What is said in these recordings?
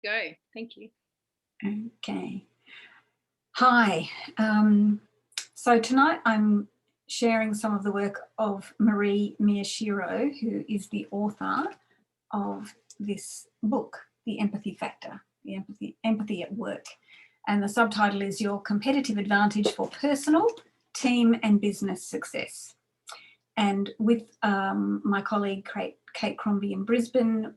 Go. Thank you. Okay. Hi. So tonight I'm sharing some of the work of Marie Miyashiro, who is the author of this book, The Empathy Factor, the Empathy at Work. And the subtitle is Your Competitive Advantage for Personal, Team and Business Success. And with my colleague Kate Crombie in Brisbane,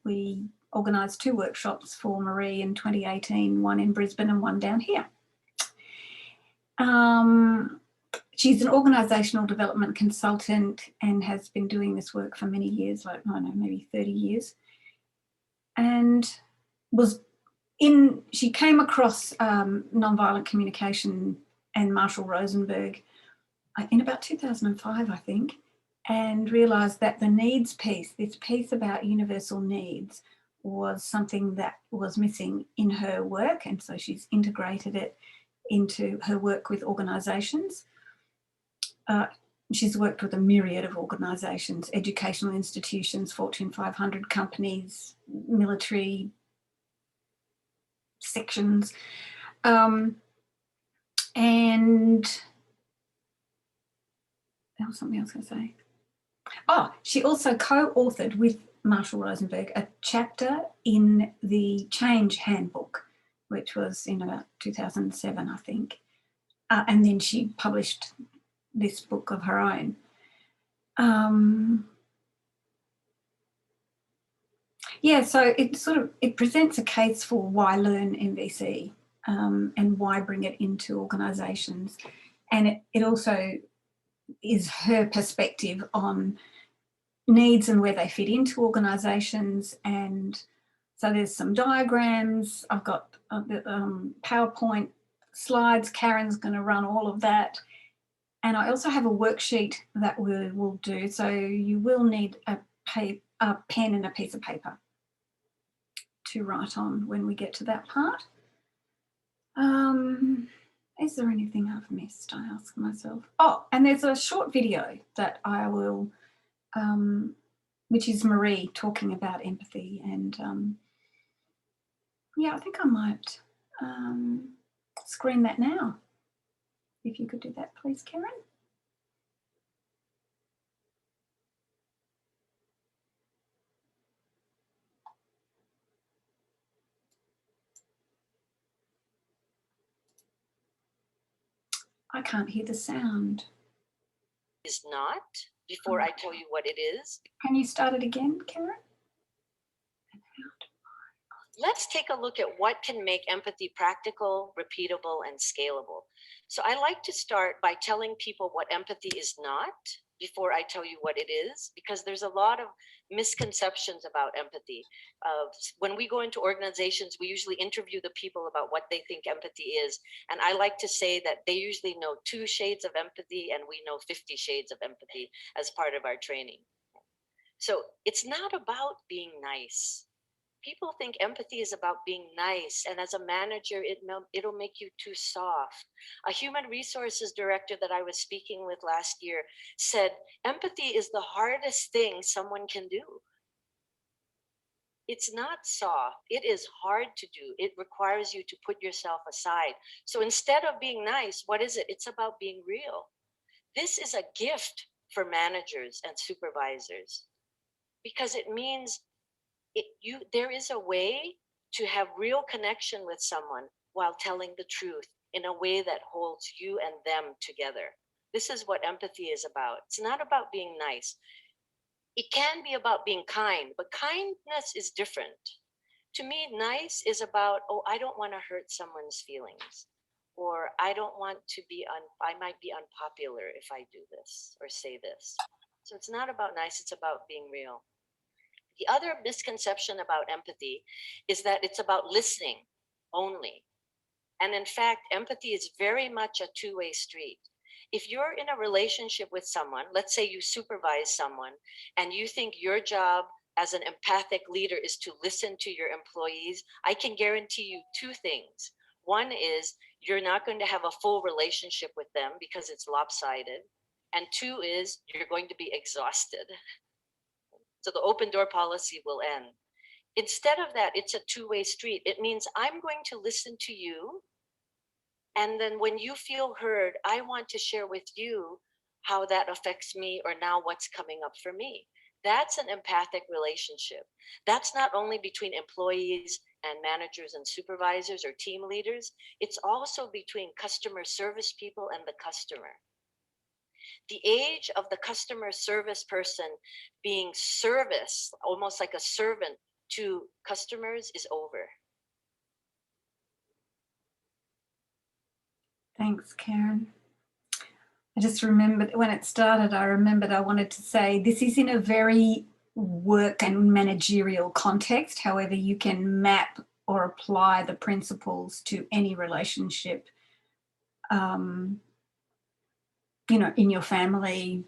we organised 2 workshops for Marie in 2018, one in Brisbane and one down here. She's an organisational development consultant and has been doing this work for many years, like, I don't know, maybe 30 years. And she came across Nonviolent Communication and Marshall Rosenberg in about 2005, I think, and realised that the needs piece, this piece about universal needs, was something that was missing in her work, and so she's integrated it into her work with organisations. She's worked with a myriad of organisations, educational institutions, Fortune 500 companies, military sections, and there was something else I was going to say. Oh, she also co-authored with Marshall Rosenberg a chapter in the Change Handbook, which was in about 2007, I think. And then she published this book of her own. Yeah, so it presents a case for why learn Nvc and why bring it into organisations. And it also is her perspective on needs and where they fit into organisations. And so there's some diagrams. I've got PowerPoint slides. Karen's going to run all of that. And I also have a worksheet that we will do. So you will need a pen and a piece of paper to write on when we get to that part. Is there anything I've missed, I ask myself? Oh, and there's a short video that I will, which is Marie talking about empathy. And yeah, I think I might screen that now. If you could do that, please, Karen. I can't hear the sound. Is not, before I tell you what it is. Can you start it again, Karen? Let's take a look at what can make empathy practical, repeatable, and scalable. So I like to start by telling people what empathy is not before I tell you what it is, because there's a lot of misconceptions about empathy. When we go into organizations, we usually interview the people about what they think empathy is. And I like to say that they usually know 2 shades of empathy and we know 50 shades of empathy as part of our training. So it's not about being nice. People think empathy is about being nice, and as a manager, it'll make you too soft. A human resources director that I was speaking with last year said, empathy is the hardest thing someone can do. It's not soft. It is hard to do. It requires you to put yourself aside. So instead of being nice, what is it? It's about being real. This is a gift for managers and supervisors because it means there is a way to have real connection with someone while telling the truth in a way that holds you and them together. This is what empathy is about. It's not about being nice. It can be about being kind, but kindness is different. To me, nice is about, oh, I don't want to hurt someone's feelings, or I don't want to I might be unpopular if I do this or say this. So it's not about nice, it's about being real. The other misconception about empathy is that it's about listening only. And in fact, empathy is very much a 2-way street. If you're in a relationship with someone, let's say you supervise someone, and you think your job as an empathic leader is to listen to your employees, I can guarantee you 2 things. One is you're not going to have a full relationship with them because it's lopsided. And 2 is you're going to be exhausted. So the open door policy will end. Instead of that, it's a two-way street. It means I'm going to listen to you. And then when you feel heard, I want to share with you how that affects me or now what's coming up for me. That's an empathic relationship. That's not only between employees and managers and supervisors or team leaders, it's also between customer service people and the customer. The age of the customer service person being service, almost like a servant to customers, is over. Thanks, Karen. I just remembered when it started, I remembered I wanted to say this is in a very work and managerial context. However, you can map or apply the principles to any relationship, you know, in your family,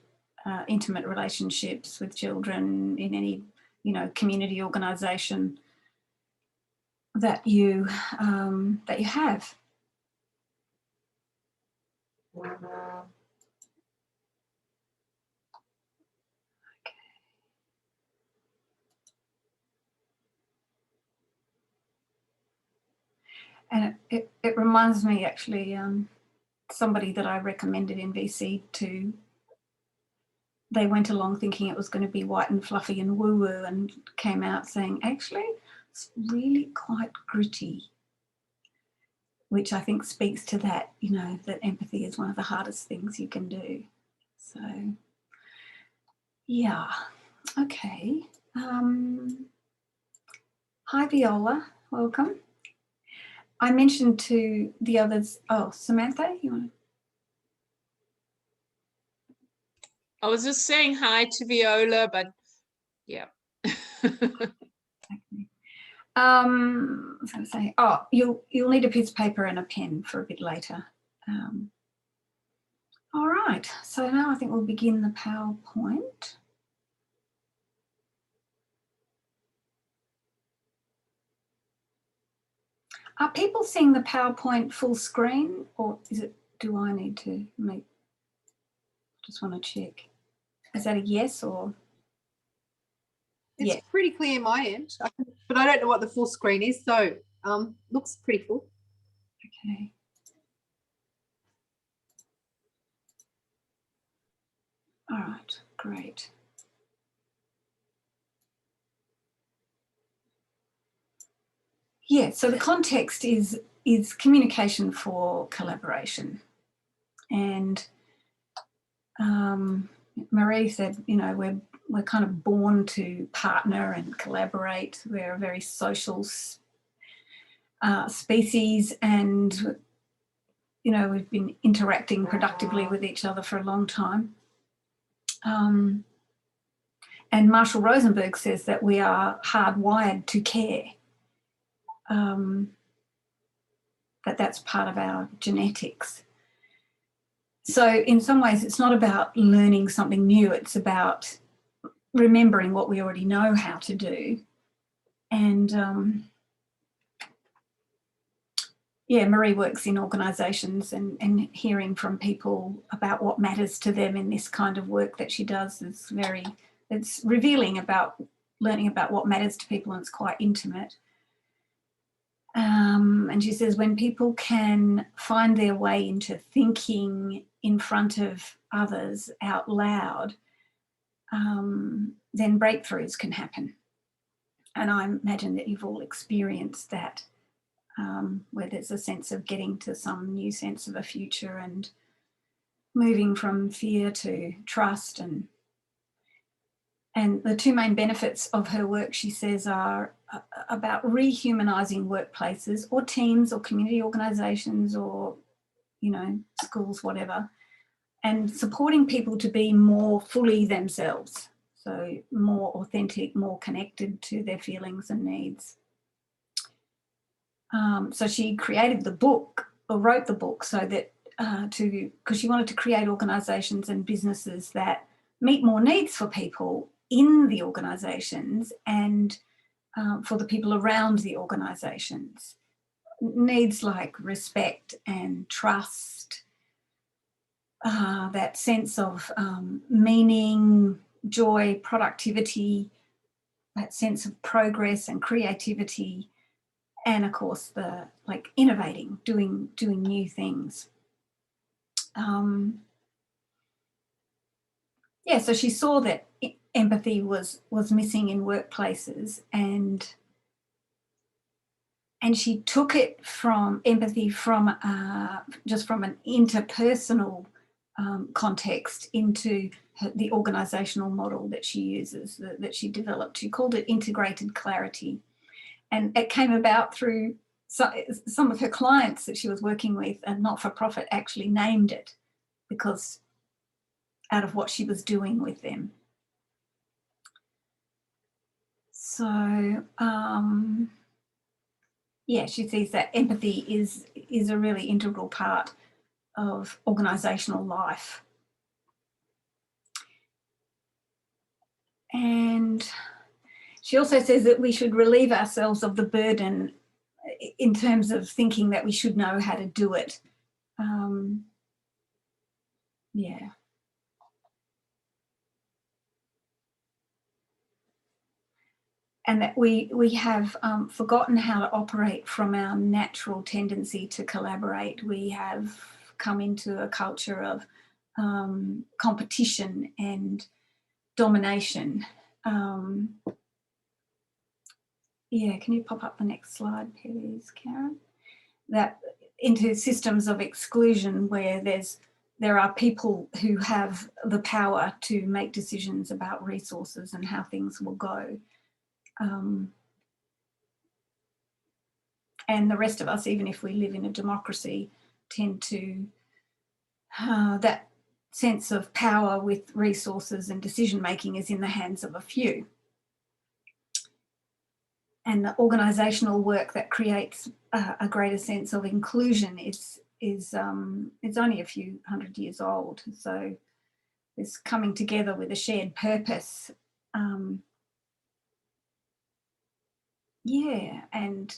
intimate relationships with children, in any, you know, community organisation that you have. And it reminds me actually, somebody that I recommended Nvc to, they went along thinking it was going to be white and fluffy and woo-woo and came out saying, actually, it's really quite gritty, which I think speaks to that, you know, that empathy is one of the hardest things you can do. So, yeah, okay. Hi, Viola, welcome. I mentioned to the others, oh, Samantha, you want to? I was just saying hi to Viola, but yeah. I was going to say, oh, you'll need a piece of paper and a pen for a bit later. All right, so now I think we'll begin the PowerPoint. Are people seeing the PowerPoint full screen, or is it, do I need to make, just want to check. Is that a yes or? It's pretty clear on my end, but I don't know what the full screen is, so looks pretty full. Okay. All right, great. Yeah, so the context is communication for collaboration. And Marie said, you know, we're kind of born to partner and collaborate. We're a very social species, and, you know, we've been interacting productively with each other for a long time. And Marshall Rosenberg says that we are hardwired to care. That's part of our genetics. So in some ways, it's not about learning something new. It's about remembering what we already know how to do. And yeah, Marie works in organisations, and hearing from people about what matters to them in this kind of work that she does is it's revealing about learning about what matters to people, and it's quite intimate. And she says when people can find their way into thinking in front of others out loud, then breakthroughs can happen. And I imagine that you've all experienced that, where there's a sense of getting to some new sense of a future and moving from fear to trust. And the two main benefits of her work, she says, are about rehumanising workplaces or teams or community organisations or, you know, schools, whatever, and supporting people to be more fully themselves. So more authentic, more connected to their feelings and needs. So she created the book, or wrote the book, so that because she wanted to create organisations and businesses that meet more needs for people in the organisations and for the people around the organisations. Needs like respect and trust, that sense of meaning, joy, productivity, that sense of progress and creativity, and of course the innovating, doing new things. Yeah, so she saw that empathy was missing in workplaces, and she took it from empathy from just from an interpersonal context into the organizational model that she uses, that she developed. She called it integrated clarity. And it came about through some of her clients that she was working with, and not-for-profit actually named it because out of what she was doing with them. So, yeah, she sees that empathy is a really integral part of organisational life. And she also says that we should relieve ourselves of the burden in terms of thinking that we should know how to do it. Yeah. And that we have forgotten how to operate from our natural tendency to collaborate. We have come into a culture of competition and domination. Yeah, can you pop up the next slide, please, Karen? That into systems of exclusion where there are people who have the power to make decisions about resources and how things will go. And the rest of us, even if we live in a democracy, tend to that sense of power with resources and decision making is in the hands of a few. And the organisational work that creates a greater sense of inclusion is only a few hundred years old. So this coming together with a shared purpose. Yeah, and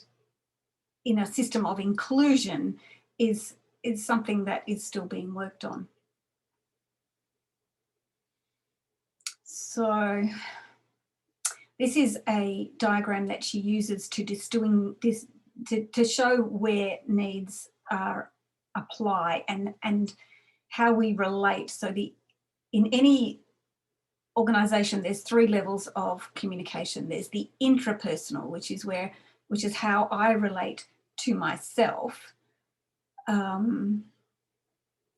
in a system of inclusion is something that is still being worked on. So this is a diagram that she uses to show where needs are apply and how we relate. So in any organisation, there's 3 levels of communication. There's the intrapersonal, which is how I relate to myself,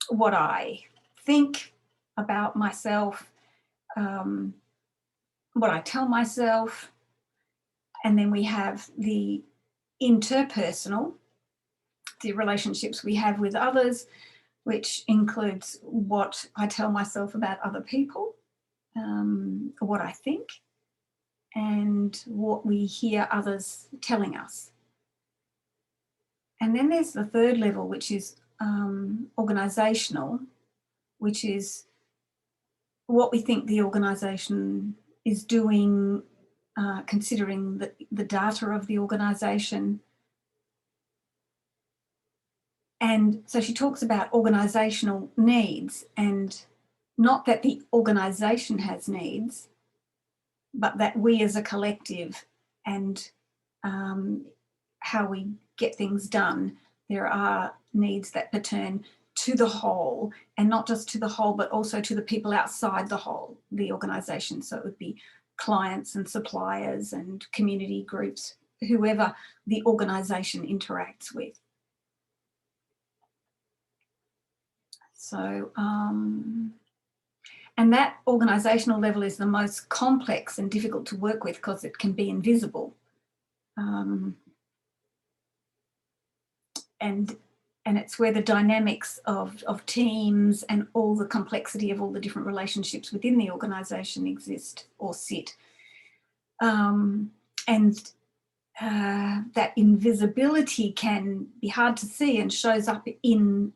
what I think about myself, what I tell myself. And then we have the interpersonal, the relationships we have with others, which includes what I tell myself about other people, what I think, and what we hear others telling us. And then there's the 3rd level, which is organisational, which is what we think the organisation is doing, considering the data of the organisation. And so she talks about organisational needs, and not that the organisation has needs, but that we as a collective and how we get things done, there are needs that pertain to the whole, and not just to the whole, but also to the people outside the whole, the organisation. So it would be clients and suppliers and community groups, whoever the organisation interacts with. So, and that organisational level is the most complex and difficult to work with because it can be invisible. And it's where the dynamics of teams and all the complexity of all the different relationships within the organisation exist or sit. That invisibility can be hard to see and shows up in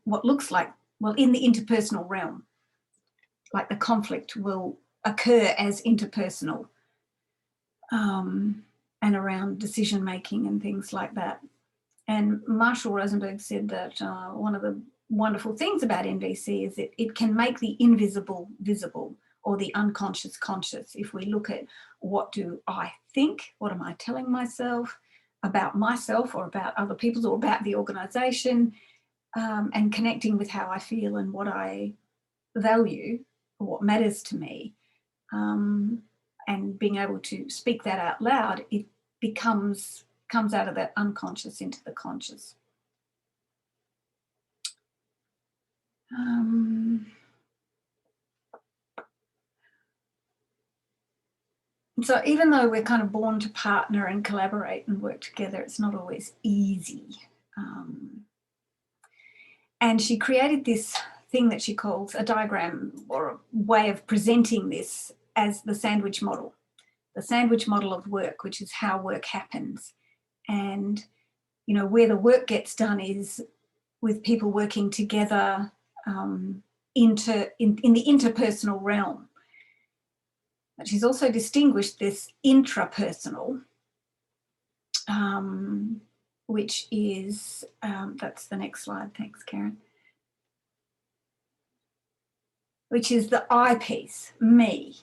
what looks like, well, in the interpersonal realm. Like the conflict will occur as interpersonal and around decision making and things like that. And Marshall Rosenberg said that one of the wonderful things about NVC is that it can make the invisible visible, or the unconscious conscious. If we look at what do I think, what am I telling myself or about other people or about the organisation, and connecting with how I feel and what I value or what matters to me, and being able to speak that out loud, it comes out of that unconscious into the conscious. So even though we're kind of born to partner and collaborate and work together, it's not always easy. And she created this thing that she calls a diagram or a way of presenting this as the sandwich model of work, which is how work happens. And, you know, where the work gets done is with people working together in the interpersonal realm. But she's also distinguished this intrapersonal, which is, that's the next slide, thanks Karen, which is the I piece, me,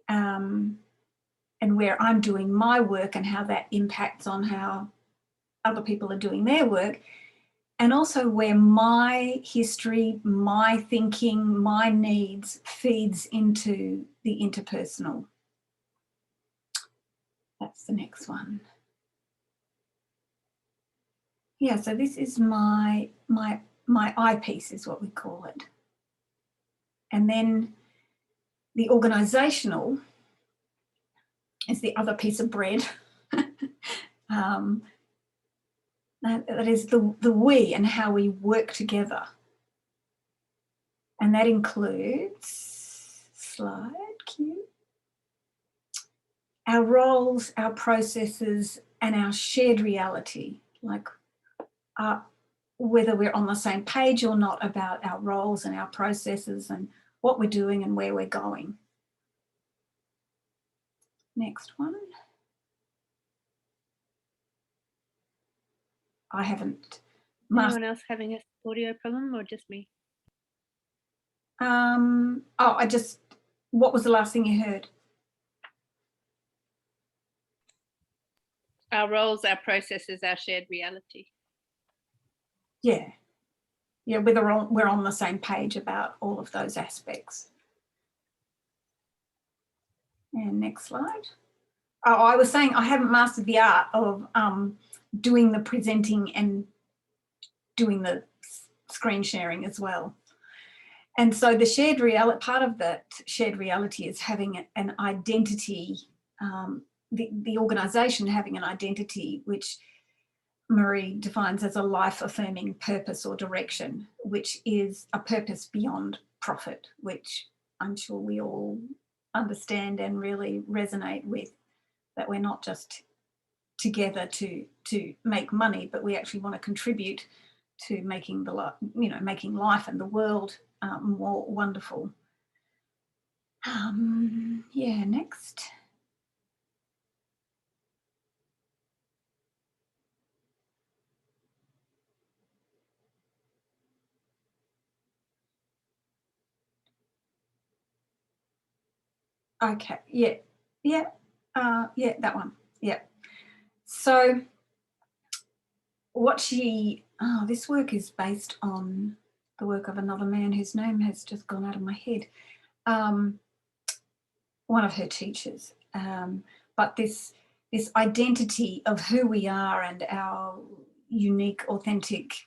and where I'm doing my work and how that impacts on how other people are doing their work, and also where my history, my thinking, my needs feeds into the interpersonal. That's the next one. Yeah, so this is my eyepiece is what we call it. And then the organisational is the other piece of bread. That is the we and how we work together. And that includes, slide cue, our roles, our processes, and our shared reality, like whether we're on the same page or not about our roles and our processes and what we're doing and where we're going. Next one. I haven't. Anyone else having an audio problem or just me? What was the last thing you heard? Our roles, our processes, our shared reality. Yeah. Yeah, we're on the same page about all of those aspects. And next slide. Oh, I was saying I haven't mastered the art of doing the presenting and doing the screen sharing as well. And so the shared reality, part of that shared reality is having an identity, the organisation having an identity which Marie defines as a life-affirming purpose or direction, which is a purpose beyond profit, which I'm sure we all understand and really resonate with, that we're not just together to make money, but we actually want to contribute to making making life and the world more wonderful. Yeah, next. Okay, yeah, that one, yeah. So what this work is based on the work of another man whose name has just gone out of my head, one of her teachers, but this identity of who we are and our unique, authentic,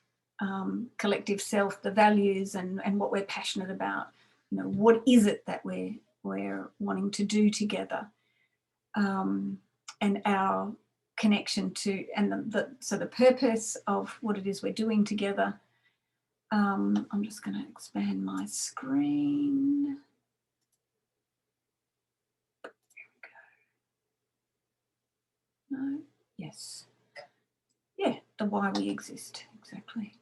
collective self, the values and what we're passionate about, what is it that we're wanting to do together, and our connection to, and so the purpose of what it is we're doing together. I'm just going to expand my screen. No, yes. Yeah, the why we exist, exactly.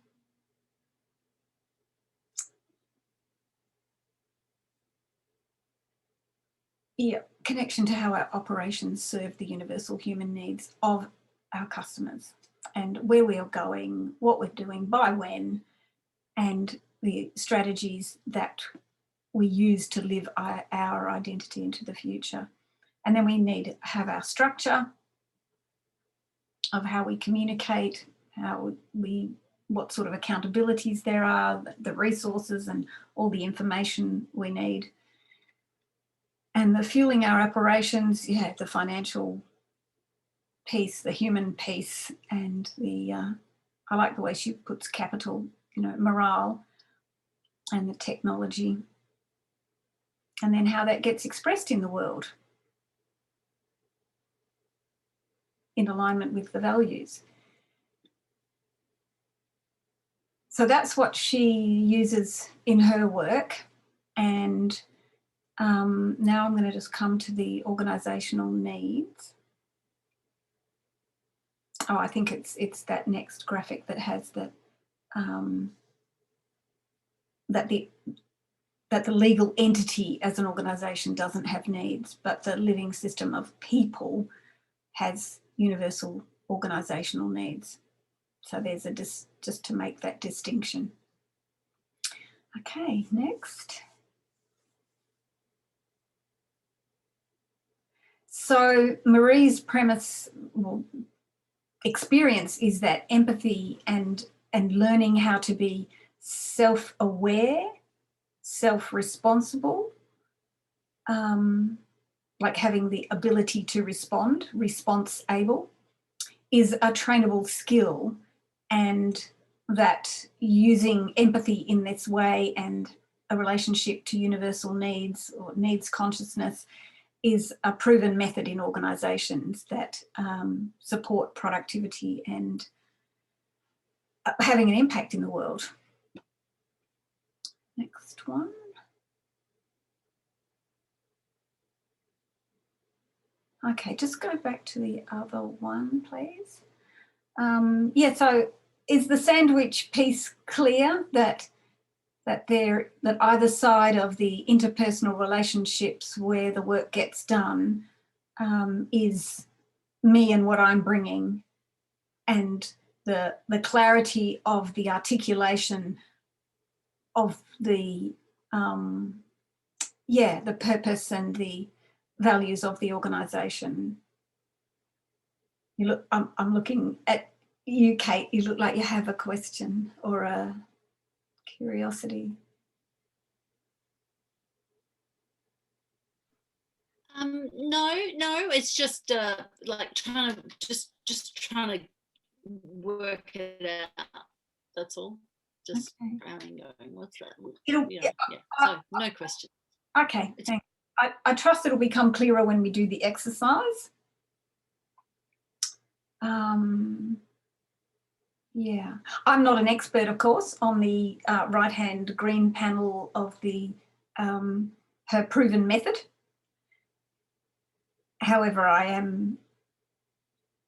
Yeah, connection to how our operations serve the universal human needs of our customers and where we are going, what we're doing, by when, and the strategies that we use to live our identity into the future. And then we need to have our structure of how we communicate, what sort of accountabilities there are, the resources and all the information we need. And the fueling our operations, you have the financial piece, the human piece, and the, I like the way she puts capital, you know, morale and the technology. And then how that gets expressed in the world in alignment with the values. So that's what she uses in her work. And now I'm going to just come to the organisational needs. Oh, I think it's that next graphic that has the that the legal entity as an organisation doesn't have needs, but the living system of people has universal organisational needs. So there's a just to make that distinction. Okay, next. So Marie's premise, well, experience is that empathy and learning how to be self-aware, self-responsible, like having the ability to respond, response able, is a trainable skill, and that using empathy in this way and a relationship to universal needs or needs consciousness is a proven method in organisations that support productivity and having an impact in the world. Next one. Okay, just go back to the other one, please. Yeah, so is the sandwich piece clear that either side of the interpersonal relationships where the work gets done is me and what I'm bringing, and the clarity of the articulation of the the purpose and the values of the organisation. You look, I'm looking at you, Kate. You look like you have a question or a curiosity. No, it's just like trying to just trying to work it out. That's all. Just frowning, going, what's that? So no question. Okay, thanks. I trust it'll become clearer when we do the exercise. Yeah, I'm not an expert, of course, on the right-hand green panel of the her proven method. However,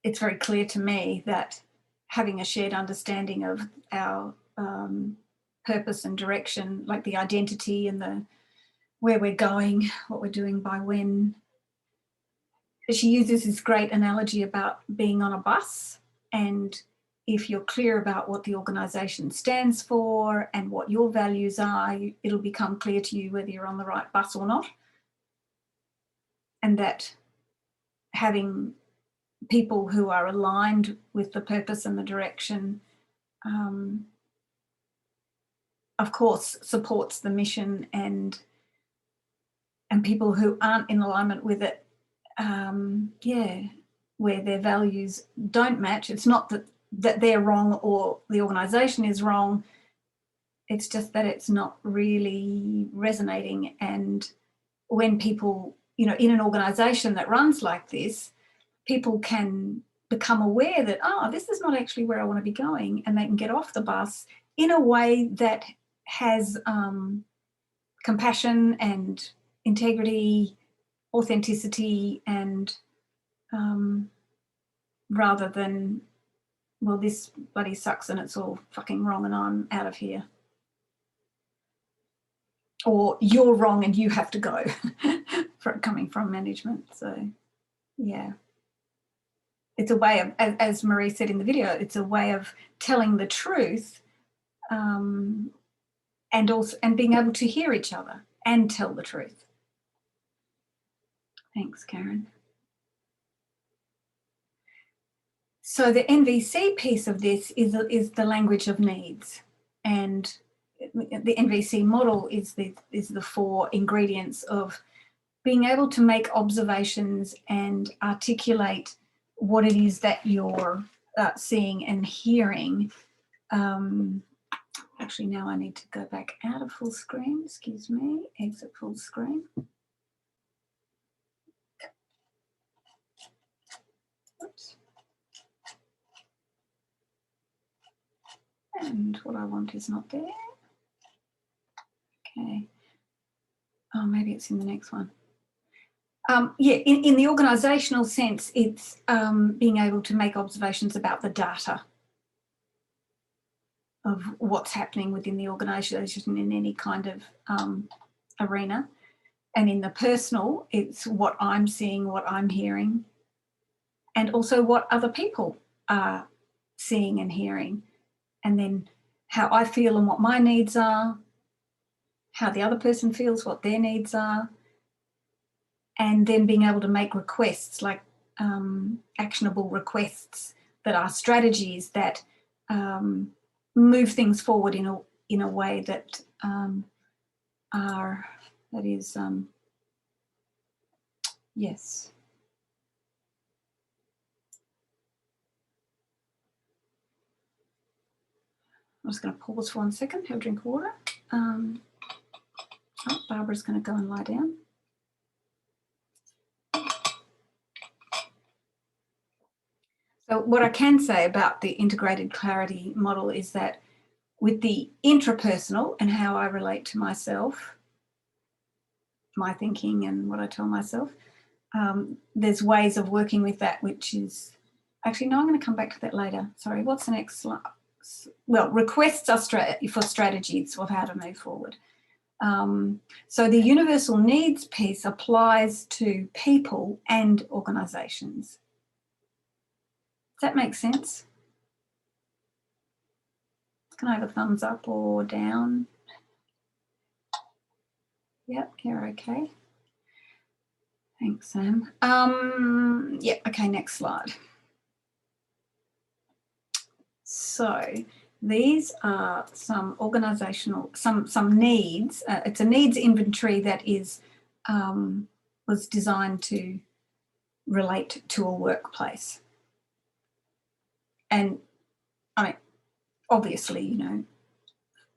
it's very clear to me that having a shared understanding of our purpose and direction, like the identity and where we're going, what we're doing by when. She uses this great analogy about being on a bus, and if you're clear about what the organisation stands for and what your values are, it'll become clear to you whether you're on the right bus or not. And that having people who are aligned with the purpose and the direction, of course, supports the mission, and people who aren't in alignment with it, where their values don't match. It's not that they're wrong or the organisation is wrong. It's just that it's not really resonating. And when people, you know, in an organisation that runs like this, people can become aware that, this is not actually where I want to be going, and they can get off the bus in a way that has compassion and integrity, authenticity, and rather than, well, this bloody sucks and it's all fucking wrong and I'm out of here. Or you're wrong and you have to go, coming from management. So, yeah. It's a way of, as Marie said in the video, it's a way of telling the truth, and being able to hear each other. and tell the truth. Thanks, Karen. So the NVC piece of this is the language of needs, and the Nvc model is the 4 ingredients of being able to make observations and articulate what it is that you're seeing and hearing. Actually, now I need to go back out of full screen. Excuse me, exit full screen. Oops. And what I want is not there. Okay. Oh, maybe it's in the next one. Yeah, in the organisational sense, it's being able to make observations about the data of what's happening within the organisation in any kind of arena. And in the personal, it's what I'm seeing, what I'm hearing, and also what other people are seeing and hearing. And then how I feel and what my needs are, how the other person feels, what their needs are, and then being able to make requests, like actionable requests that are strategies that move things forward in a way that yes. I'm just going to pause for 1 second, have a drink of water. Oh, Barbara's going to go and lie down. So what I can say about the integrated clarity model is that with the intrapersonal and how I relate to myself, my thinking and what I tell myself, there's ways of working with that, which is, actually, no, I'm going to come back to that later. Sorry, what's the next slide? Well, requests are for strategies of how to move forward. So the universal needs piece applies to people and organisations. Does that make sense? Can I have a thumbs up or down? Yep, you're okay. Thanks, Sam. Yeah, okay, next slide. So these are some organisational, some needs. It's a needs inventory that is was designed to relate to a workplace. And I mean, obviously, you know,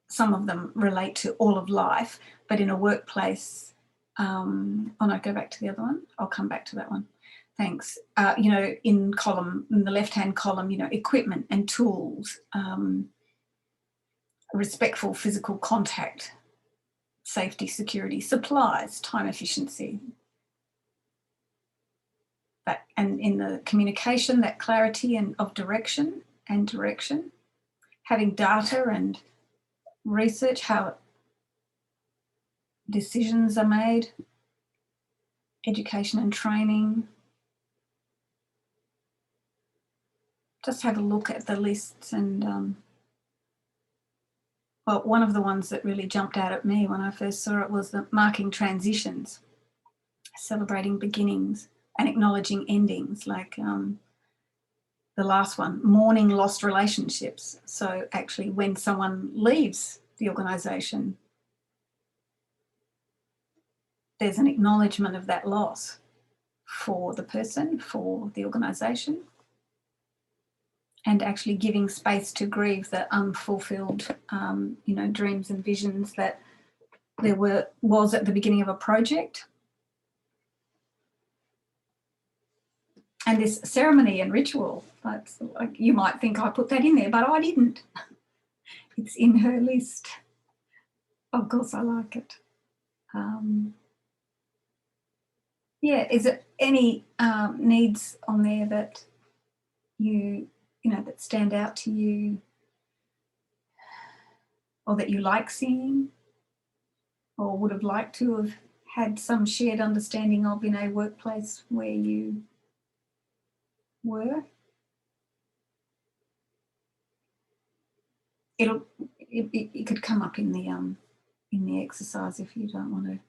some of them relate to all of life, but in a workplace, oh no, go back to the other one. I'll come back to that one. Thanks. You know, in the left-hand column, you know, equipment and tools, respectful physical contact, safety, security, supplies, time efficiency. That, and in the communication, that clarity and of direction, having data and research, how decisions are made, education and training. Just have a look at the lists and well, one of the ones that really jumped out at me when I first saw it was the marking transitions, celebrating beginnings and acknowledging endings, like the last one, mourning lost relationships. So actually when someone leaves the organisation, there's an acknowledgement of that loss for the person, for the organisation, and actually giving space to grieve the unfulfilled, you know, dreams and visions that there was at the beginning of a project. And this ceremony and ritual, like you might think I put that in there, but I didn't. It's in her list. Of course, I like it. Yeah, is it any needs on there that you know, that stand out to you, or that you like seeing, or would have liked to have had some shared understanding of in a workplace where you were? It could come up in the in the exercise if you don't want to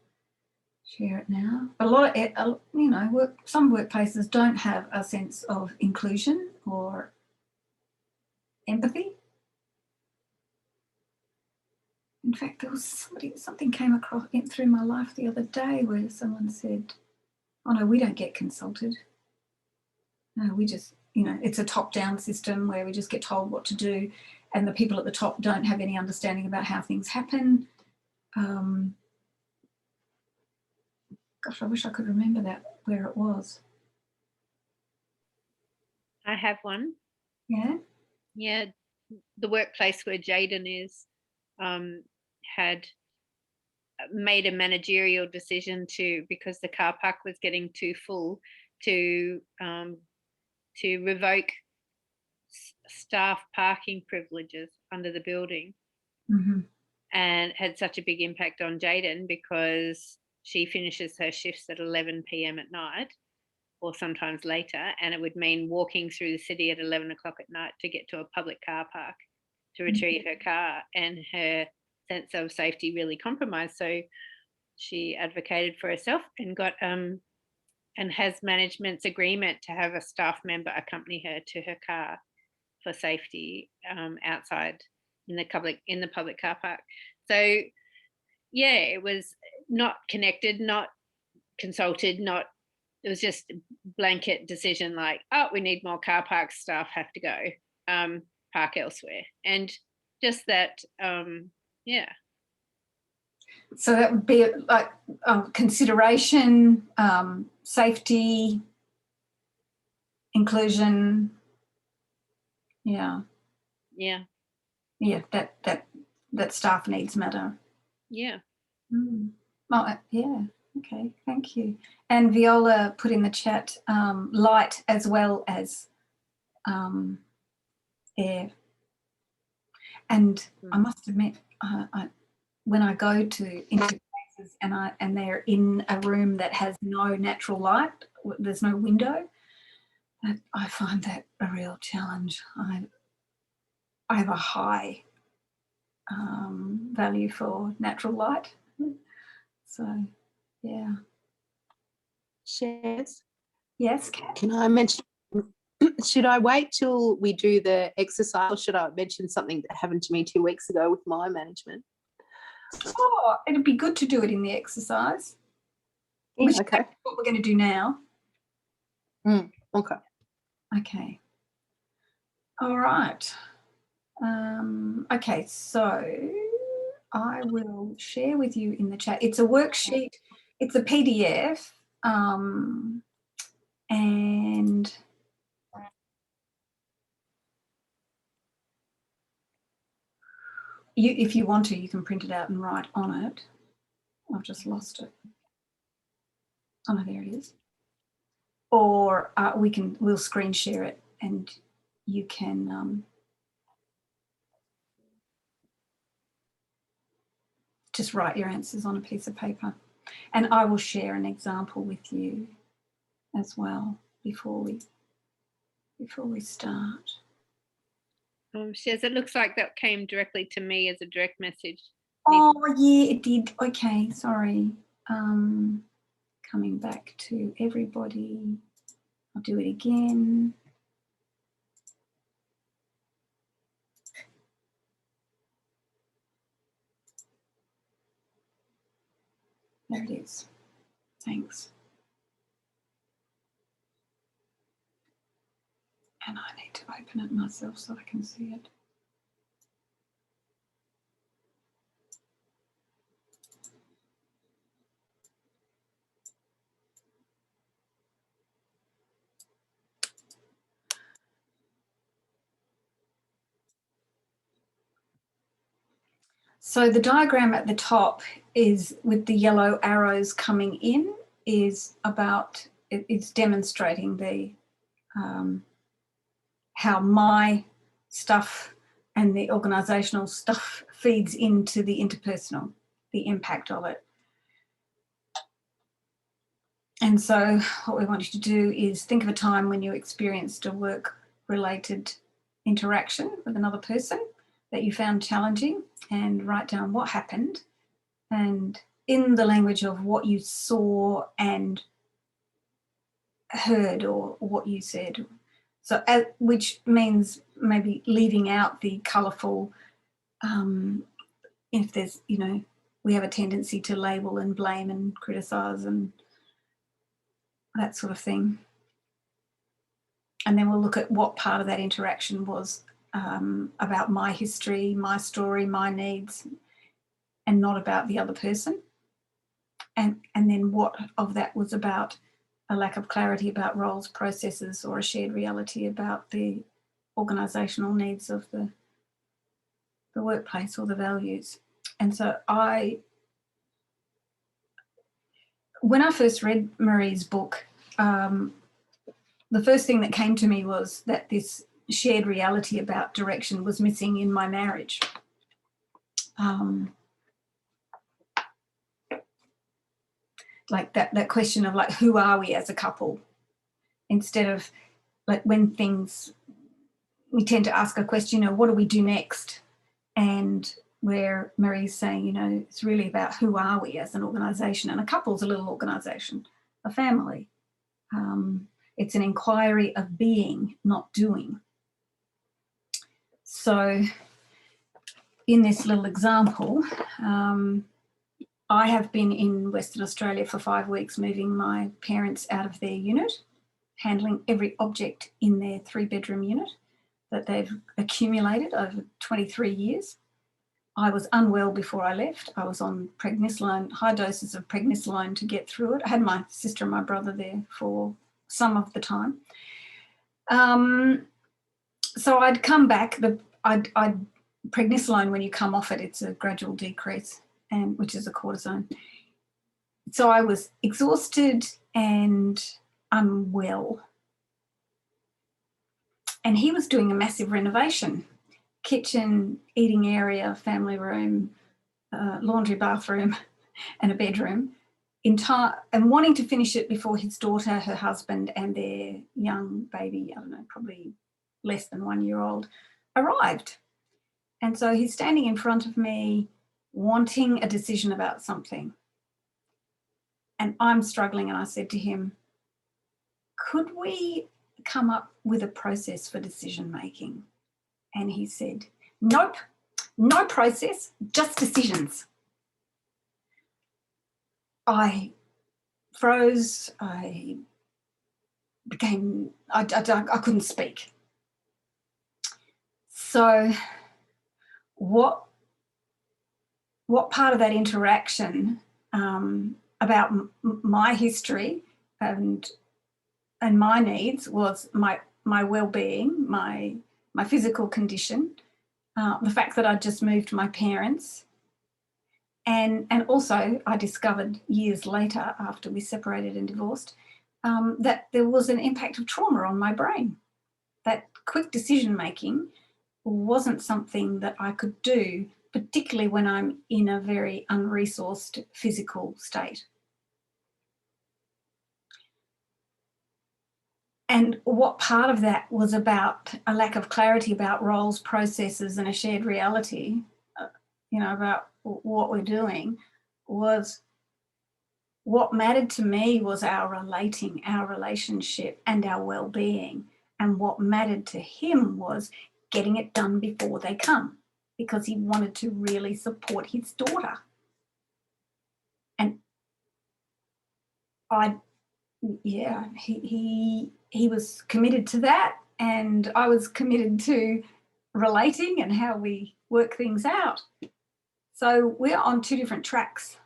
share it now. But a lot of, you know, some workplaces don't have a sense of inclusion or empathy. In fact, there was something came through my life the other day where someone said, "Oh no, we don't get consulted. No, we just, you know, it's a top-down system where we just get told what to do, and the people at the top don't have any understanding about how things happen." Gosh, I wish I could remember where it was. I have one. Yeah. Yeah, the workplace where Jaden is had made a managerial decision because the car park was getting too full, to revoke staff parking privileges under the building. Mm-hmm. And had such a big impact on Jaden because she finishes her shifts at 11 p.m. at night, or sometimes later, and it would mean walking through the city at 11 o'clock at night to get to a public car park to retrieve her car, and her sense of safety really compromised. So she advocated for herself and got and has management's agreement to have a staff member accompany her to her car for safety outside in the public car park. So yeah, it was not connected, not consulted, it was just a blanket decision like, oh, we need more car parks, staff have to go park elsewhere. And just that, yeah. So that would be like consideration, safety, inclusion. Yeah. Yeah. Yeah, that staff needs matter. Yeah. Mm. Oh, yeah. Okay, thank you. And Viola put in the chat light as well as air. And I must admit, when I go to places and they're in a room that has no natural light, there's no window, I find that a real challenge. I have a high value for natural light. So, yeah. Shares. Yes, Kat? Can I mention, should I wait till we do the exercise, or should I mention something that happened to me 2 weeks ago with my management? Oh, it'd be good to do it in the exercise. Yeah, okay. What we're going to do now. Okay. Okay. All right. Okay, so I will share with you in the chat. It's a worksheet. It's a PDF. And if you want to, you can print it out and write on it. I've just lost it. Oh no, there it is. Or we'll screen share it and you can just write your answers on a piece of paper. And I will share an example with you as well before we start. Shez, it looks like that came directly to me as a direct message. Oh yeah, it did. Okay, sorry. Coming back to everybody. I'll do it again. There it is. Thanks. And I need to open it myself so I can see it. So the diagram at the top is with the yellow arrows coming in is about, it's demonstrating the how my stuff and the organisational stuff feeds into the interpersonal, the impact of it. And so what we want you to do is think of a time when you experienced a work-related interaction with another person that you found challenging, and write down what happened and in the language of what you saw and heard or what you said. So, which means maybe leaving out the colourful, if there's, you know, we have a tendency to label and blame and criticise and that sort of thing. And then we'll look at what part of that interaction was about my history, my story, my needs, and not about the other person. And then what of that was about a lack of clarity about roles, processes, or a shared reality about the organisational needs of the workplace or the values. And so when I first read Marie's book, the first thing that came to me was that this shared reality about direction was missing in my marriage. Like that question of like, who are we as a couple? Instead of like when things, we tend to ask a question, you know, what do we do next? And where Marie's saying, you know, it's really about who are we as an organisation, and a couple's a little organisation, a family. It's an inquiry of being, not doing. So in this little example, I have been in Western Australia for 5 weeks, moving my parents out of their unit, handling every object in their 3-bedroom unit that they've accumulated over 23 years. I was unwell before I left. I was on prednisolone, high doses of prednisolone to get through it. I had my sister and my brother there for some of the time. So I'd come back. Prednisolone, when you come off it, it's a gradual decrease, and which is a cortisone. So I was exhausted and unwell. And he was doing a massive renovation. Kitchen, eating area, family room, laundry, bathroom, and a bedroom, and wanting to finish it before his daughter, her husband, and their young baby, I don't know, probably less than 1 year old, arrived. And so he's standing in front of me wanting a decision about something. And I'm struggling, and I said to him, could we come up with a process for decision making? And he said, nope, no process, just decisions. I froze, I couldn't speak. So what part of that interaction about my history and my needs was my well-being, my physical condition, the fact that I'd just moved my parents, and also I discovered years later, after we separated and divorced, that there was an impact of trauma on my brain. That quick decision making wasn't something that I could do, particularly when I'm in a very unresourced physical state. And what part of that was about a lack of clarity about roles, processes, and a shared reality, you know, about what we're doing, was what mattered to me was our relating, our relationship, and our well-being. And what mattered to him was getting it done before they come, because he wanted to really support his daughter. And he was committed to that, and I was committed to relating and how we work things out. So we're on 2 different tracks.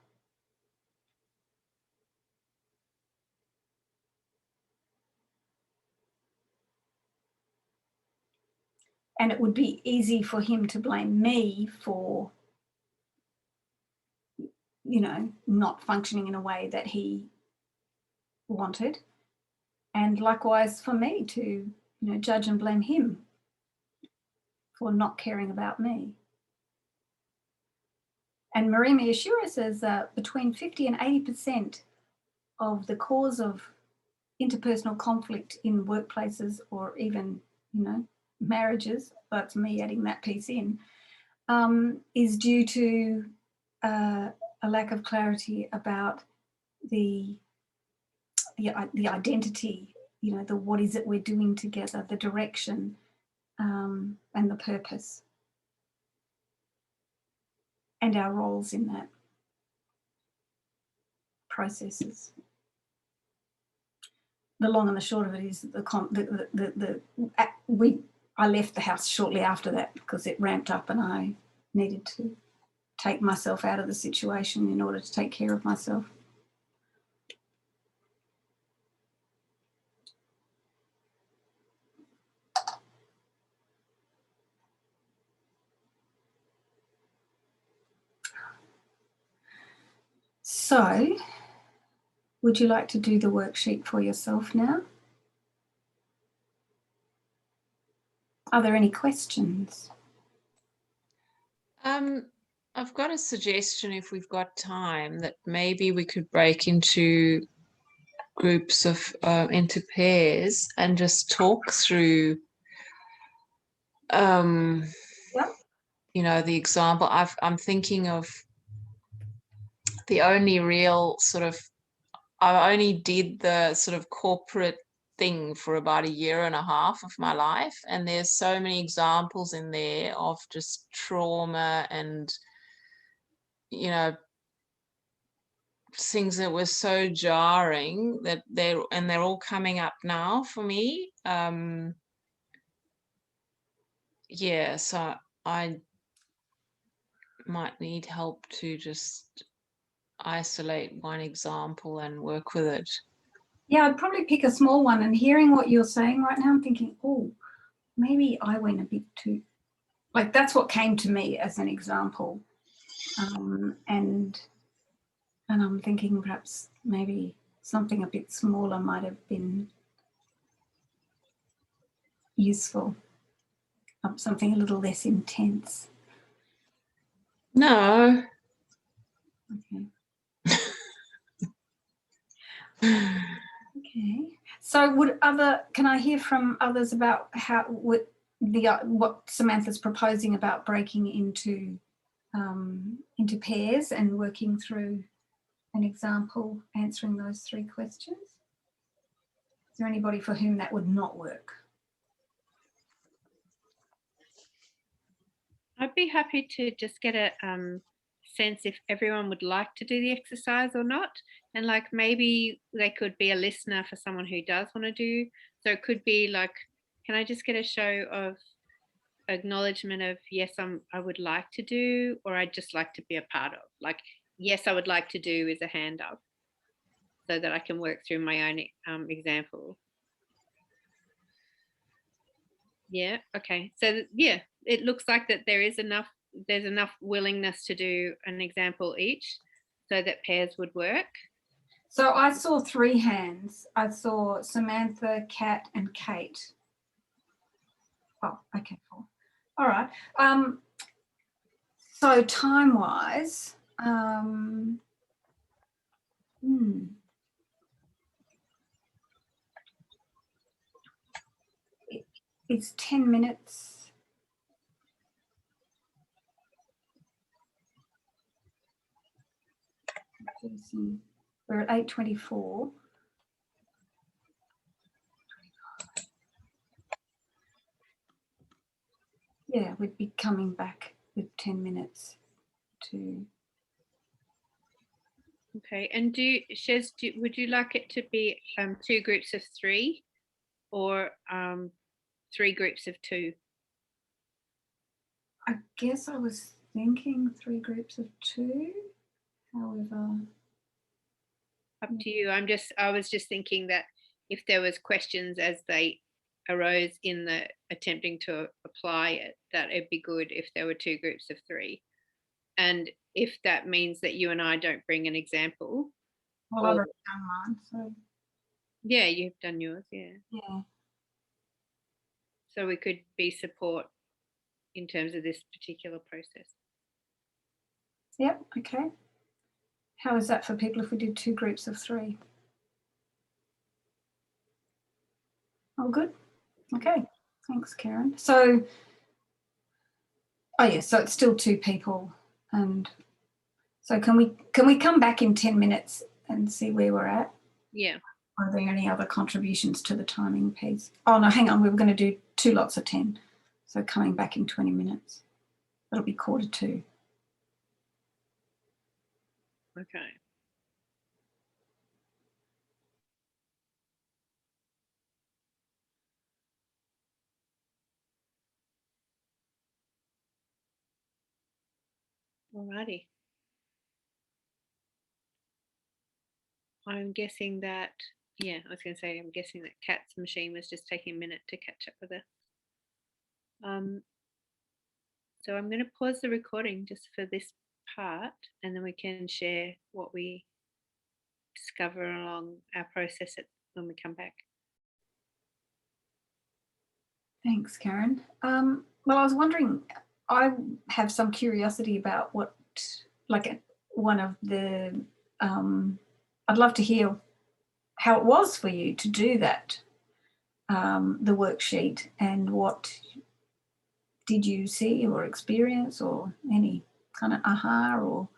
And it would be easy for him to blame me for, you know, not functioning in a way that he wanted. And likewise for me to, you know, judge and blame him for not caring about me. And Marie Miyashiro says that between 50 and 80% of the cause of interpersonal conflict in workplaces, or even, you know, marriages, that's me adding that piece in, is due to a lack of clarity about the identity, you know, the what is it we're doing together, the direction, and the purpose, and our roles in that processes. The long and the short of it is that I left the house shortly after that because it ramped up and I needed to take myself out of the situation in order to take care of myself. So, would you like to do the worksheet for yourself now? Are there any questions? I've got a suggestion, if we've got time, that maybe we could break into groups of into pairs and just talk through you know, the example. I'm thinking of the only real sort of, I only did the sort of corporate thing for about 1.5 years of my life, and there's so many examples in there of just trauma and, you know, things that were so jarring that they're all coming up now for me. Yeah, so I might need help to just isolate one example and work with it. Yeah, I'd probably pick a small one, and hearing what you're saying right now, I'm thinking, oh, maybe I went a bit too, like that's what came to me as an example. And I'm thinking perhaps maybe something a bit smaller might have been useful, something a little less intense. No. Okay. Okay. So can I hear from others about what Samantha's proposing about breaking into pairs and working through an example, answering those 3 questions? Is there anybody for whom that would not work? I'd be happy to just get a sense if everyone would like to do the exercise or not. And like maybe they could be a listener for someone who does want to do. So it could be like, can I just get a show of acknowledgement of yes, I would like to do, or I'd just like to be a part of. Like, yes, I would like to do is a hand up so that I can work through my own example. Yeah, okay. So yeah, it looks like that there's enough willingness to do an example each so that pairs would work. So I saw 3 hands. I saw Samantha, Kat, and Kate. Oh, okay, cool. All right. So time-wise, it's 10 minutes. We're at 8:24. Yeah, we'd be coming back with 10 minutes to. Okay, and Shez, would you like it to be 2 groups of 3 or 3 groups of 2? I guess I was thinking 3 groups of 2, however. Up to you. I was just thinking that if there was questions as they arose in the attempting to apply it, that it'd be good if there were 2 groups of 3. And if that means that you and I don't bring an example. Well, I've already done mine, so. Yeah, you've done yours, yeah. Yeah. So we could be support in terms of this particular process. Yep, okay. How is that for people if we did 2 groups of 3? All good? Okay, thanks, Karen. So, oh yeah, so it's still 2 people, and So can we come back in 10 minutes and see where we're at? Yeah. Are there any other contributions to the timing piece? Oh, no, hang on. We were going to do 2 lots of 10. So coming back in 20 minutes. That'll be 1:45. Okay. Alrighty. I'm guessing that, yeah, I was going to say, I'm guessing that Kat's machine was just taking a minute to catch up with her. So I'm going to pause the recording just for this part, and then we can share what we discover along our process when we come back. Thanks, Karen. Well, I was wondering, I have some curiosity about what, like one of the, I'd love to hear how it was for you to do that, the worksheet, and what did you see or experience, or any kind of aha, or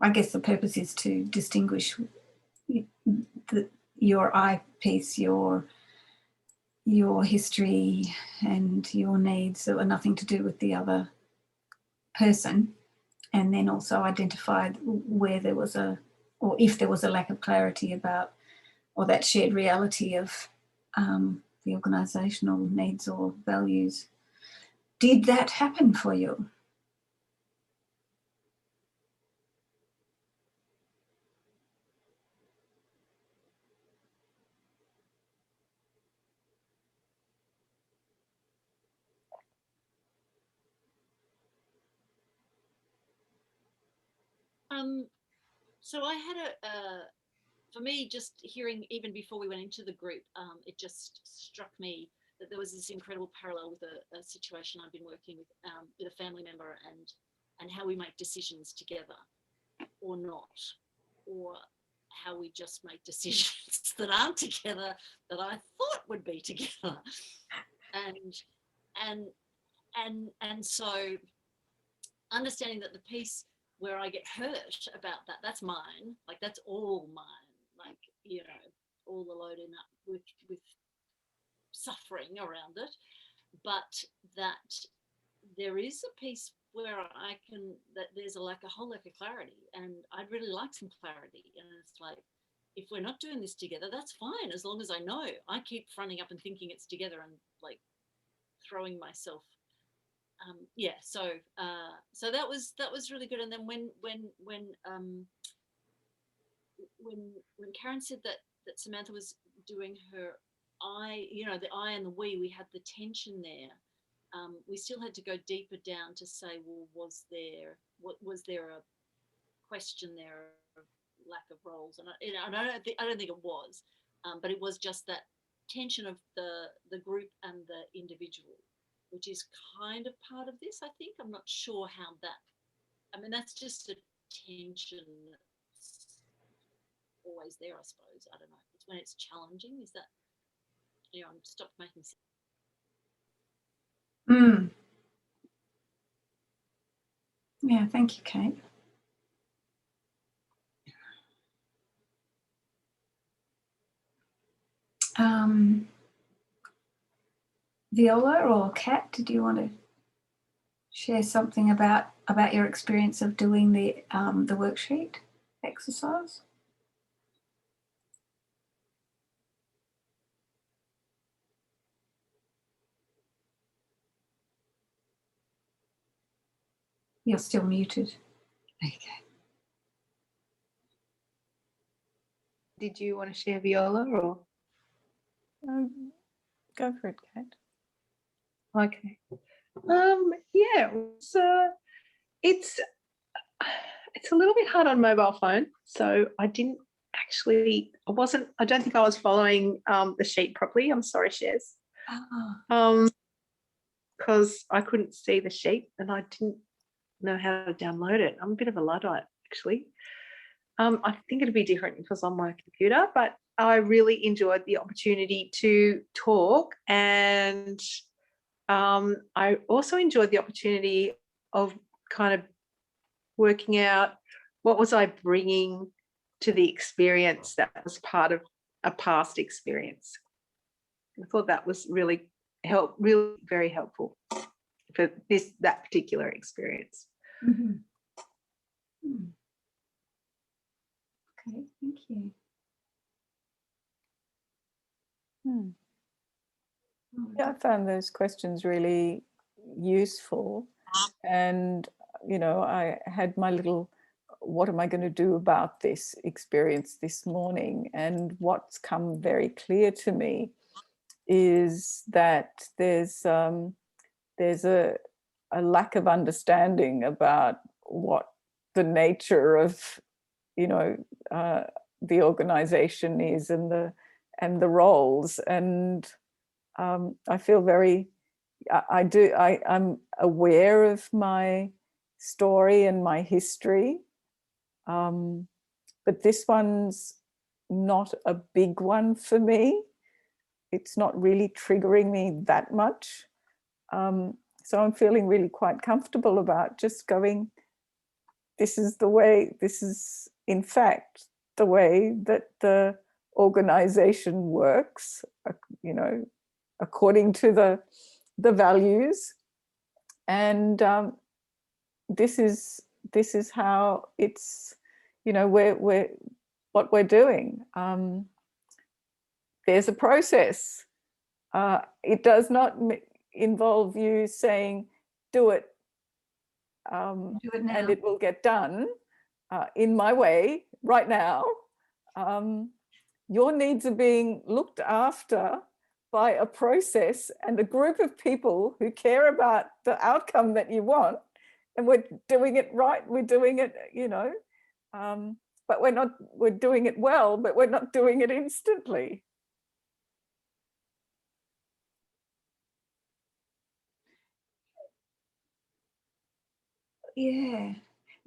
I guess the purpose is to distinguish your eyepiece, your history and your needs that were nothing to do with the other person, and then also identify where there was or if there was a lack of clarity about, or that shared reality of the organisational needs or values. Did that happen for you? So I had for me, just hearing, even before we went into the group, it just struck me that there was this incredible parallel with a situation I've been working with a family member, and how we make decisions together or not, or how we just make decisions that aren't together that I thought would be together. And so understanding that the piece where I get hurt about that, that's mine, like that's all mine, like, you know, all the loading up with suffering around it, but that there is a piece where I can, that there's a whole lack of clarity, and I'd really like some clarity. And it's like, if we're not doing this together, that's fine, as long as I know. I keep fronting up and thinking it's together and like throwing myself. So that was really good. And then when Karen said that Samantha was doing her I, you know, the I and the we had the tension there. We still had to go deeper down to say, well, was there a question there of lack of roles? And I don't think it was, but it was just that tension of the group and the individual, which is kind of part of this, I think. I'm not sure how that, I mean, that's just a tension that's always there, I suppose. I don't know. It's when it's challenging, is that, you know, I'm stopped making sense. Yeah, thank you, Kate. Viola or Kat, did you want to share something about your experience of doing the worksheet exercise? You're still muted. Okay. Did you want to share, Viola, or? Go for it, Kate. Okay. Yeah, so it's a little bit hard on mobile phone, so I don't think I was following the sheet properly. I'm sorry, Shez. Because I couldn't see the sheet and I didn't know how to download it. I'm a bit of a Luddite, actually. I think it'd be different if it was on my computer, but I really enjoyed the opportunity to talk and I also enjoyed the opportunity of kind of working out what was I bringing to the experience that was part of a past experience. I thought that was really very helpful for that particular experience. Mm-hmm. Okay, thank you. Yeah, I found those questions really useful. And, you know, I had my little, what am I going to do about this experience this morning? And what's come very clear to me is that there's a lack of understanding about what the nature of, you know, the organization is and the roles. And I feel very, I'm aware of my story and my history, but this one's not a big one for me. It's not really triggering me that much. So I'm feeling really quite comfortable about just going, this is in fact the way that the organization works, you know, according to the values, and this is how it's, you know, what we're doing. There's a process. It does not involve you saying, do it now, and it will get done in my way right now. Your needs are being looked after by a process and a group of people who care about the outcome that you want, and we're doing it right. We're doing it, you know, but we're doing it well, but we're not doing it instantly. Yeah.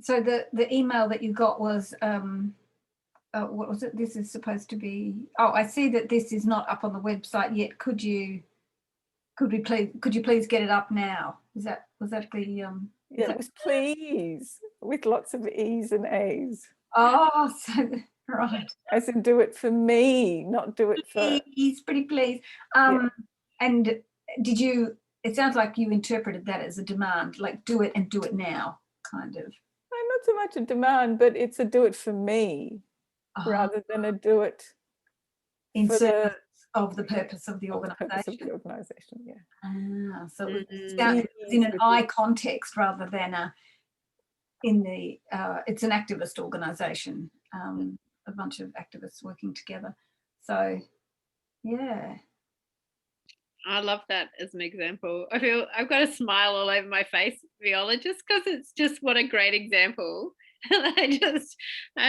So the email that you got was, what was it? This is supposed to be, oh, I see that this is not up on the website yet. Could you please get it up now? Was that the yeah, it was please, with lots of E's and A's. Oh, so right. As in, do it for me, not do it for. Please, pretty please. Yeah. And did you? It sounds like you interpreted that as a demand, like do it and do it now, kind of. Not so much a demand, but it's a do it for me, rather than a do it in service of the purpose of the organisation. Yeah. So it's in an I context rather than it's an activist organisation, a bunch of activists working together. So, yeah. I love that as an example. I feel I've got a smile all over my face, Viola, just because it's just what a great example. And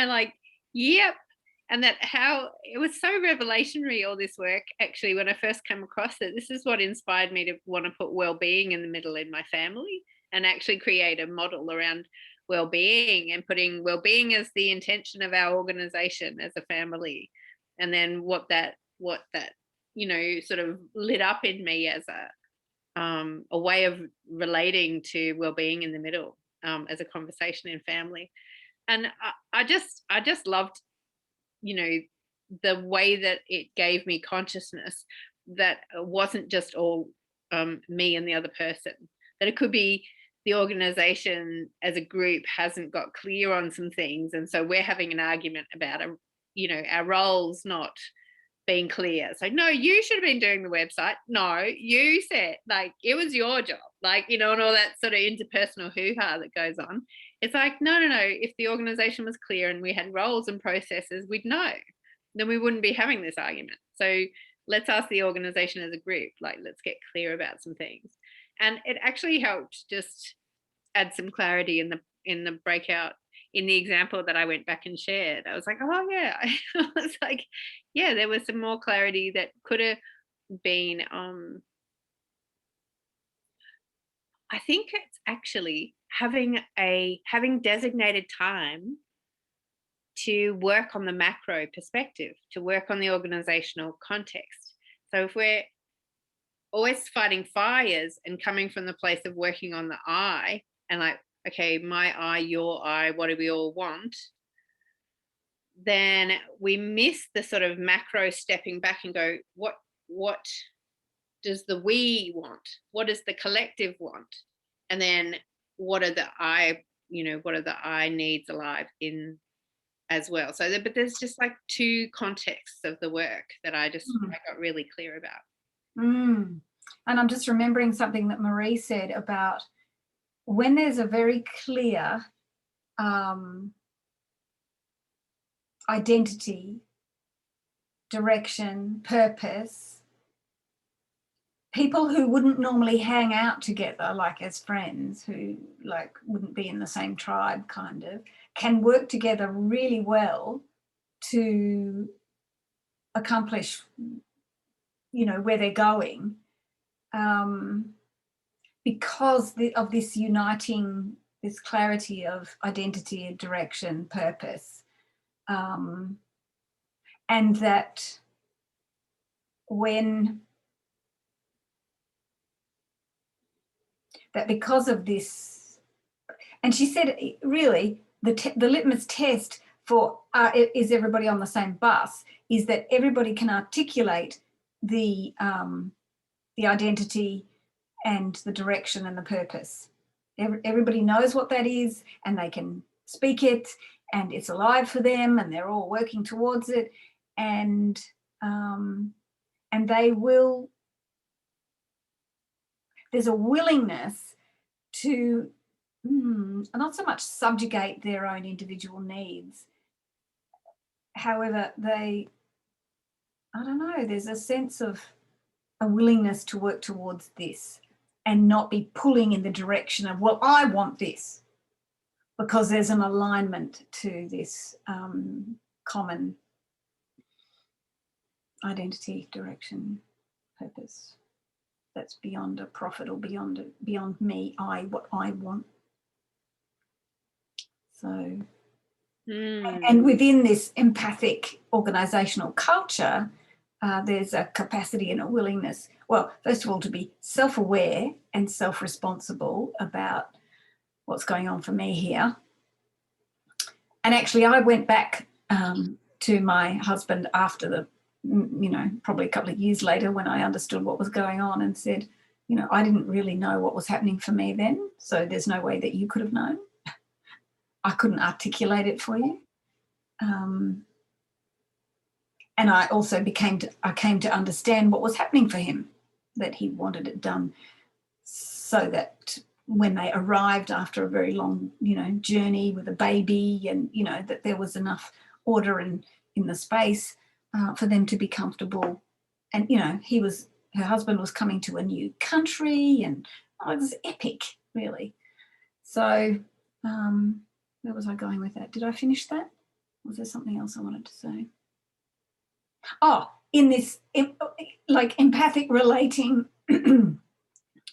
like, yep. And that how it was so revelationary, all this work, actually, when I first came across it. This is what inspired me to want to put well-being in the middle in my family and actually create a model around well-being and putting well-being as the intention of our organization as a family. And then what that you know, sort of lit up in me as a way of relating to well-being in the middle, as a conversation in family. And I just loved, you know, the way that it gave me consciousness that it wasn't just all me and the other person, that it could be the organization as a group hasn't got clear on some things, and so we're having an argument about you know, our roles not being clear. So no, you should have been doing the website. No, you said, like, it was your job, like, you know, and all that sort of interpersonal hoo-ha that goes on. It's like, no, if the organization was clear and we had roles and processes, we'd know, then we wouldn't be having this argument. So let's ask the organization as a group, like, let's get clear about some things. And it actually helped just add some clarity in the breakout. In the example that I went back and shared, I was like, oh yeah, I was like, yeah, there was some more clarity that could have been, I think it's actually having designated time to work on the macro perspective, to work on the organizational context. So if we're always fighting fires and coming from the place of working on the I and like, okay, my I, your I, what do we all want? Then we miss the sort of macro stepping back and go, what does the we want? What does the collective want? And then what are the I needs alive in as well? So but there's just like two contexts of the work that I got really clear about. And I'm just remembering something that Marie said about when there's a very clear identity, direction, purpose, people who wouldn't normally hang out together, like as friends, who like wouldn't be in the same tribe kind of, can work together really well to accomplish, where they're going, because of this uniting, this clarity of identity, direction, purpose, and that because of this, and she said really the litmus test for is everybody on the same bus is that everybody can articulate the identity and the direction and the purpose. Everybody knows what that is and they can speak it and it's alive for them and they're all working towards it, and they will, there's a willingness to not so much subjugate their own individual needs. However, there's a sense of a willingness to work towards this and not be pulling in the direction of, well, I want this, because there's an alignment to this common identity, direction, purpose that's beyond a profit or beyond me, what I want. So, and within this empathic organisational culture, there's a capacity and a willingness, well, first of all, to be self-aware and self-responsible about what's going on for me here. And actually, I went back to my husband after probably a couple of years later when I understood what was going on and said, I didn't really know what was happening for me then, so there's no way that you could have known. I couldn't articulate it for you. And I also came to understand what was happening for him, that he wanted it done so that when they arrived after a very long, journey with a baby, and, that there was enough order in the space for them to be comfortable. And, her husband was coming to a new country, and it was epic, really. So where was I going with that? Did I finish that? Was there something else I wanted to say? Oh, in this, like empathic relating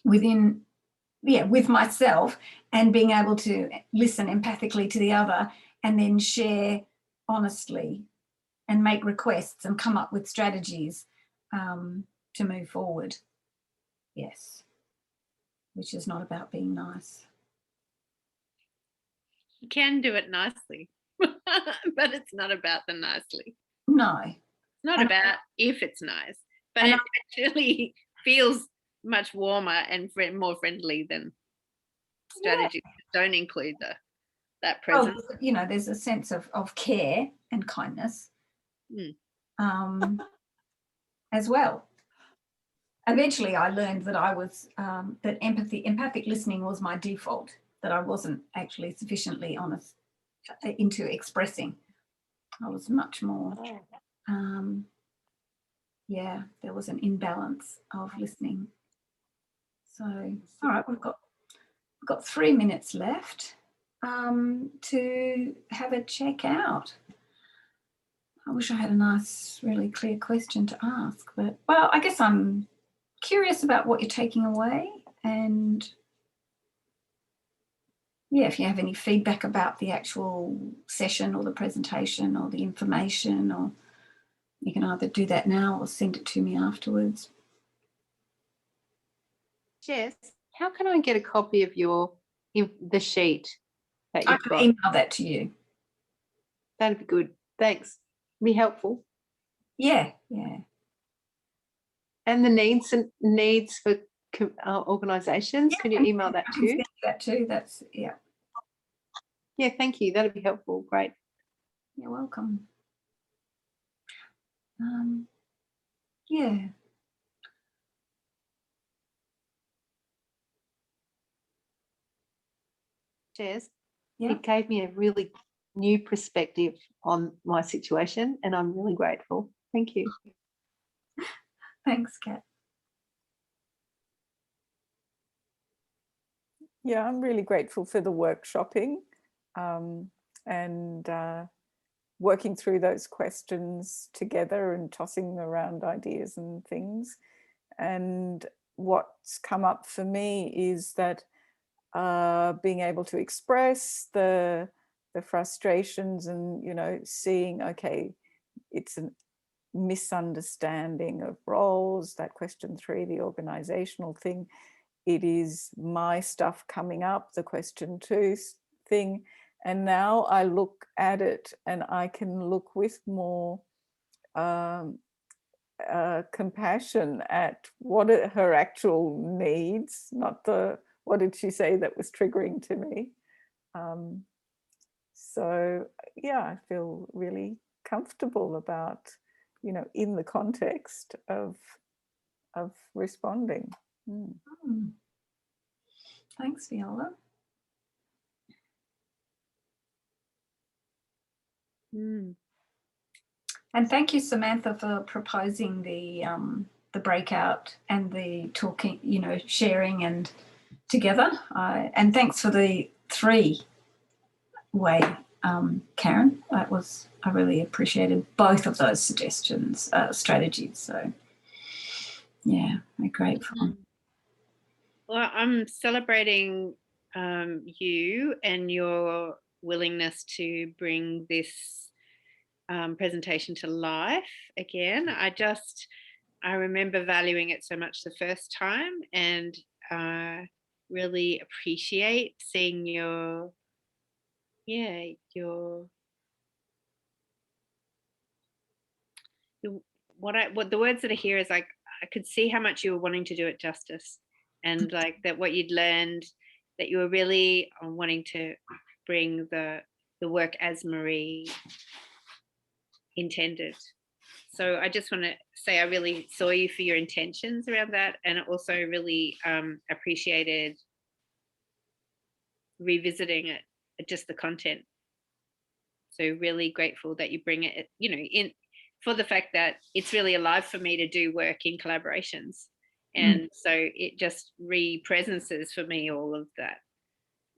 with myself and being able to listen empathically to the other and then share honestly and make requests and come up with strategies to move forward. Yes, which is not about being nice. You can do it nicely, but it's not about the nicely. No. It's not about if it's nice, but it actually feels much warmer and more friendly than strategies that don't include that presence. Well, there's a sense of care and kindness as well. Eventually, I learned that I was that empathic listening was my default, that I wasn't actually sufficiently honest into expressing. I was much more, there was an imbalance of listening. So, all right, we've got 3 minutes left to have a check out. I wish I had a nice, really clear question to ask, but, well, I guess I'm curious about what you're taking away, and if you have any feedback about the actual session or the presentation or the information, or you can either do that now or send it to me afterwards. Jess, how can I get a copy of the sheet that I you've can got? email that to you. That'd be good. Thanks. Be helpful. Yeah. And the needs for organisations. Can you email that I too? can send that too. That's Yeah, thank you. That'd be helpful. Great. You're welcome. Yeah. Jess, Yeah. it gave me a really new perspective on my situation, and I'm really grateful. Thank you. Thanks, Kat. Yeah, I'm really grateful for the workshopping and working through those questions together and tossing around ideas and things. And what's come up for me is that being able to express the frustrations and, you know, seeing, okay, it's a misunderstanding of roles, that question 3, the organizational thing. It is my stuff coming up, the question 2 thing. And now I look at it and I can look with more compassion at what are her actual needs, not the, what did she say that was triggering to me. So yeah, I feel really comfortable about, you know, in the context of responding. Thanks, Viola. And thank you, Samantha, for proposing the breakout and the talking, you know, sharing and together. And thanks for the 3-way, Karen. I really appreciated both of those suggestions, strategies. So yeah, I'm grateful. Well, I'm celebrating you and your willingness to bring this presentation to life again. I remember valuing it so much the first time, and really appreciate seeing what the words that are here is like, I could see how much you were wanting to do it justice, and like that what you'd learned, that you were really wanting to bring the work as Marie intended. So I just want to say I really saw you for your intentions around that, and also really appreciated revisiting it, just the content. So really grateful that you bring it, you know, in for the fact that it's really alive for me to do work in collaborations. And so it just re-presences for me all of that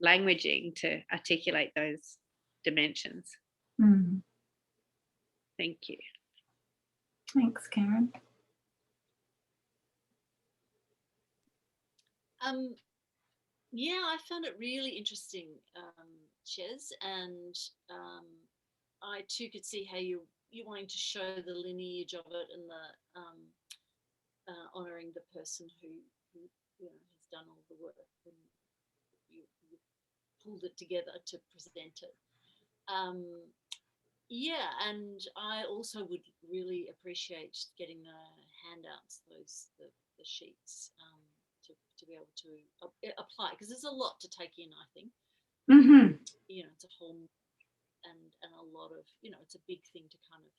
languaging to articulate those dimensions. Thank you. Thanks, Karen. Yeah, I found it really interesting, Chez, and I too could see how you're wanting to show the lineage of it and the honouring the person who you know has done all the work, and you pulled it together to present it. Yeah, and I also would really appreciate getting the handouts, the sheets, to be able to apply, because there's a lot to take in, I think. You know, it's a whole and a lot of, you know, it's a big thing to kind of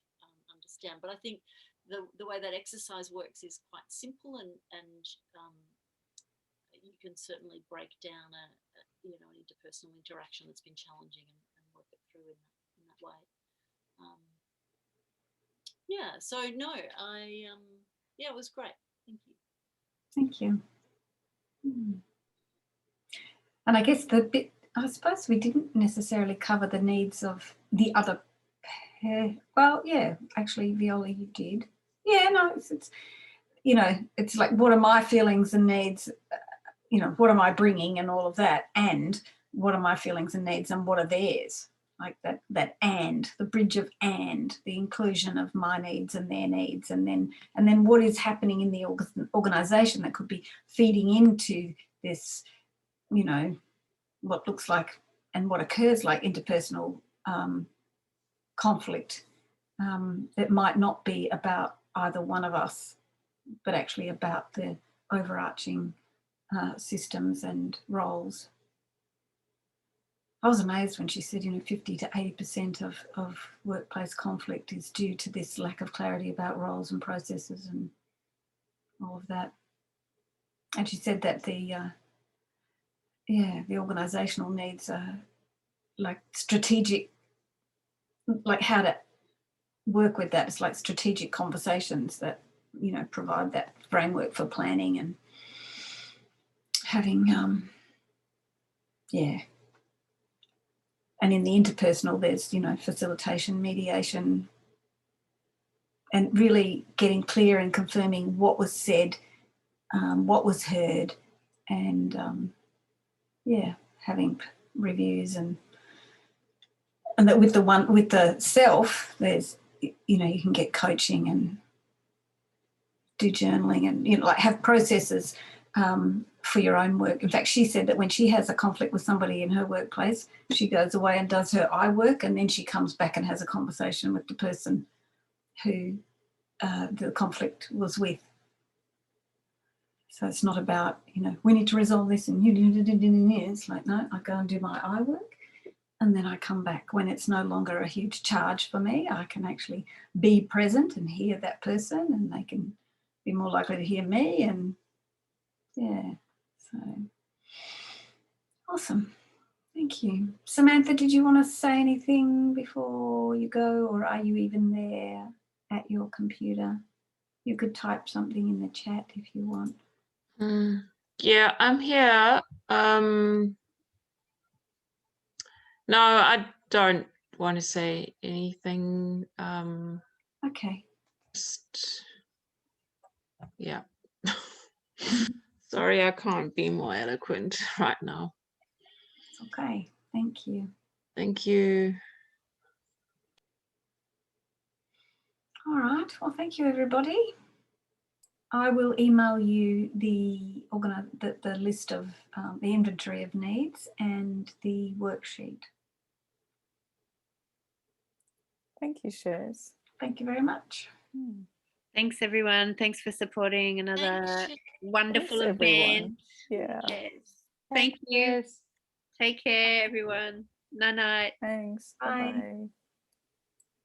understand. But I think the way that exercise works is quite simple, and you can certainly break down a you know, an interpersonal interaction that's been challenging and work it through in that way. Yeah, so no, yeah, it was great. Thank you. Thank you. And I guess the bit, I suppose we didn't necessarily cover the needs of the other pair. Well, yeah, actually, Viola, you did. Yeah, no, it's you know, it's like, what are my feelings and needs, you know, what am I bringing and all of that, and what are my feelings and needs and what are theirs? like that and, the bridge of and, the inclusion of my needs and their needs, and then what is happening in the organisation that could be feeding into this, you know, what looks like and what occurs like interpersonal conflict that might not be about either one of us, but actually about the overarching systems and roles. I was amazed when she said, you know, 50 to 80% of workplace conflict is due to this lack of clarity about roles and processes and all of that. And she said that the organisational needs are like strategic, like how to work with that. It's like strategic conversations that, you know, provide that framework for planning and having, and in the interpersonal, there's, you know, facilitation, mediation, and really getting clear and confirming what was said, what was heard, and having reviews, and that with the self, there's, you know, you can get coaching and do journaling and, you know, like have processes for your own work. In fact, she said that when she has a conflict with somebody in her workplace, she goes away and does her I work, and then she comes back and has a conversation with the person who the conflict was with. So it's not about, you know, we need to resolve this and it's like, no, I go and do my I work, and then I come back when it's no longer a huge charge for me. I can actually be present and hear that person, and they can be more likely to hear me, and so awesome. Thank you. Samantha, did you want to say anything before you go, or are you even there at your computer? You could type something in the chat if you want. Yeah, I'm here. No, I don't want to say anything. Okay. Just, yeah. Sorry, I can't be more eloquent right now. It's okay. Thank you. Thank you. All right. Well, thank you, everybody. I will email you the list of the inventory of needs and the worksheet. Thank you, Shez. Thank you very much. Thanks, everyone. Thanks for supporting another wonderful Thanks, event. everyone. Yeah. Yes. Thank you. Take care, everyone. Night night. Thanks. Bye. Bye-bye.